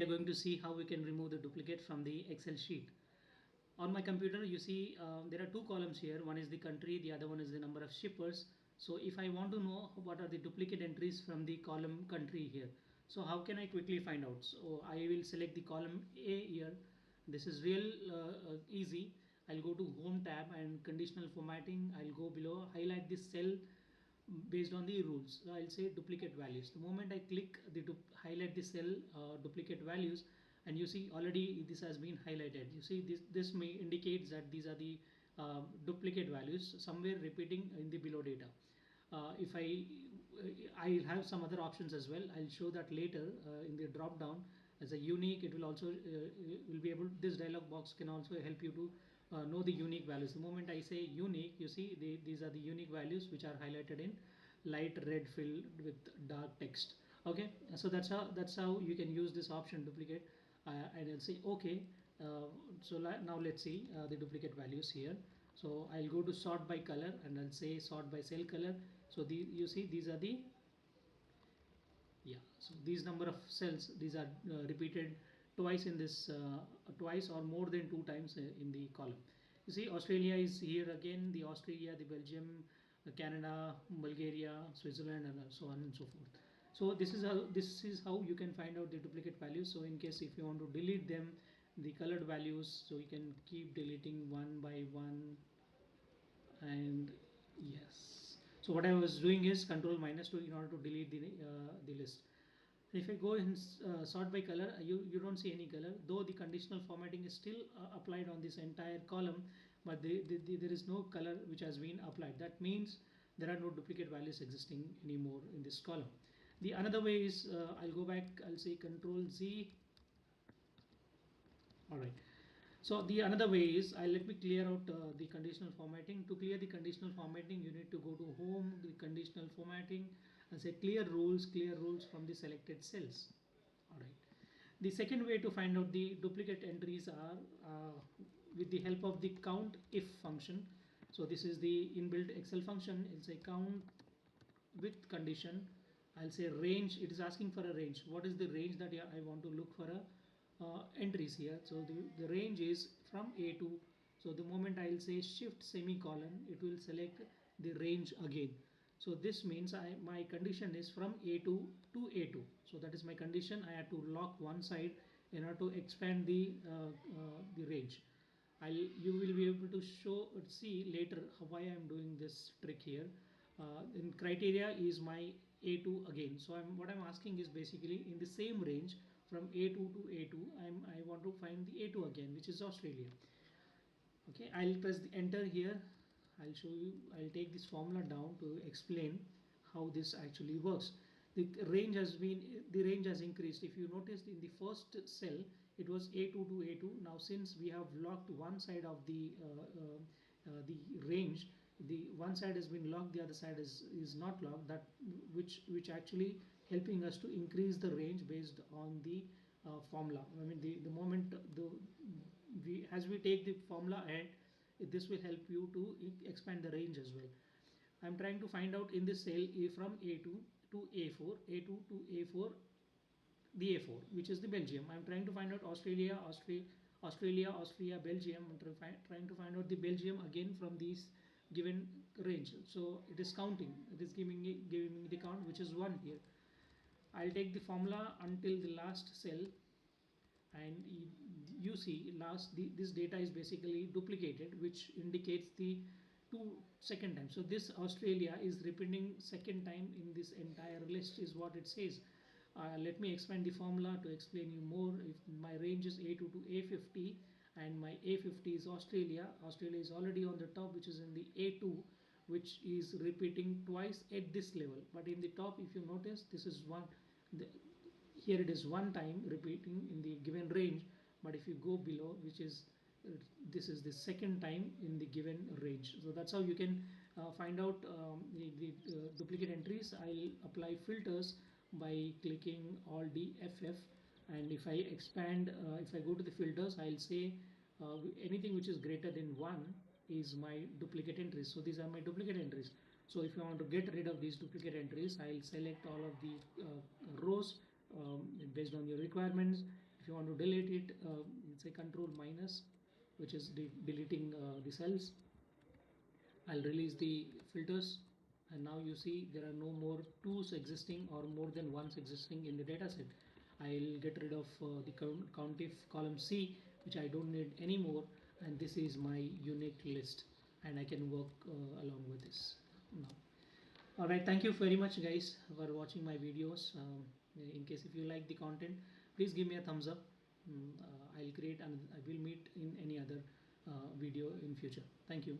we are going to see how we can remove the duplicate from the Excel sheet. On my computer, you see there are two columns here. One is the country, the other one is the number of shippers. So if I want to know what are the duplicate entries from the column country here, so how can I quickly find out? So I will select the column A here. This is real easy. I'll go to home tab and conditional formatting. I'll go below, highlight this cell based on the rules. So I'll say duplicate values. The moment I click the highlight the cell duplicate values, and you see already this has been highlighted. You see this may indicates that these are the duplicate values somewhere repeating in the below data. If I'll have some other options as well. I'll show that later in the drop down. As a unique, it will also will be able, this dialog box can also help you to know the unique values. The moment I say unique, you see these are the unique values which are highlighted in light red filled with dark text. Okay, so that's how you can use this option duplicate, and I'll say okay. So now let's see the duplicate values here. So I'll go to sort by color and I'll say sort by cell color. So you see these are the, yeah, so these number of cells, these are repeated twice in this twice or more than two times in the column. You see Australia is here again, the Australia, the Belgium, Canada, Bulgaria, Switzerland, and so on and so forth. So this is how you can find out the duplicate values. So in case if you want to delete them, the colored values, so you can keep deleting one by one. And yes, so what I was doing is control -2 in order to delete the list. If I go in sort by color, you don't see any color, though the conditional formatting is still applied on this entire column, but there is no color which has been applied. That means there are no duplicate values existing anymore in this column. The another way is I'll go back, I'll say control Z. All right, so the another way is let me clear out the conditional formatting. To clear the conditional formatting, you need to go to home, the conditional formatting, and say clear rules from the selected cells. All right, the second way to find out the duplicate entries are with the help of the Countif function. So this is the inbuilt Excel function. It's a count with condition. I'll say range. It is asking for a range. What is the range that I want to look for a entries here? So the range is from A to, so the moment I'll say shift semicolon, it will select the range again. So this means my condition is from A2 to A2. So that is my condition. I have to lock one side in order to expand the range. You will be able to see later why I'm doing this trick here. In criteria is my A2 again. So what I'm asking is basically in the same range from A2 to A2, I want to find the A2 again, which is Australia. Okay, I'll press the enter here. I'll show you, I'll take this formula down to explain how this actually works. The range has increased. If you noticed in the first cell, it was A2 to A2. Now since we have locked one side of the range, the one side has been locked, the other side is not locked, that which actually helping us to increase the range based on the formula. I mean the moment as we take the formula ahead, this will help you to expand the range as well. I'm trying to find out in this cell from A2 to A4, A2 to A4, the A4, which is the Belgium. I'm trying to find out Australia, Austria, Belgium. I'm trying to find out the Belgium again from these given range. So it is counting. It is giving me the count, which is 1 here. I'll take the formula until the last cell, and you see this data is basically duplicated, which indicates the second time. So this Australia is repeating second time in this entire list is what it says. Let me expand the formula to explain you more. If my range is A2 to A50 and my A50 is Australia is already on the top, which is in the A2, which is repeating twice at this level. But in the top, if you notice, this is one, here it is one time repeating in the given range. But if you go below, which is this is the second time in the given range. So that's how you can find out the duplicate entries. I'll apply filters by clicking Alt D FF, and if I expand, if I go to the filters, I'll say anything which is greater than 1 is my duplicate entries. So these are my duplicate entries. So if you want to get rid of these duplicate entries, I'll select all of the rows based on your requirements. If you want to delete it, say control minus, which is deleting the cells. I'll release the filters, and now you see there are no more twos existing or more than ones existing in the data set. I'll get rid of the Countif column C, which I don't need anymore, and this is my unique list, and I can work along with this now. Alright, thank you very much guys for watching my videos. In case if you like the content, please give me a thumbs up. I'll create and I will meet in any other video in future. Thank you.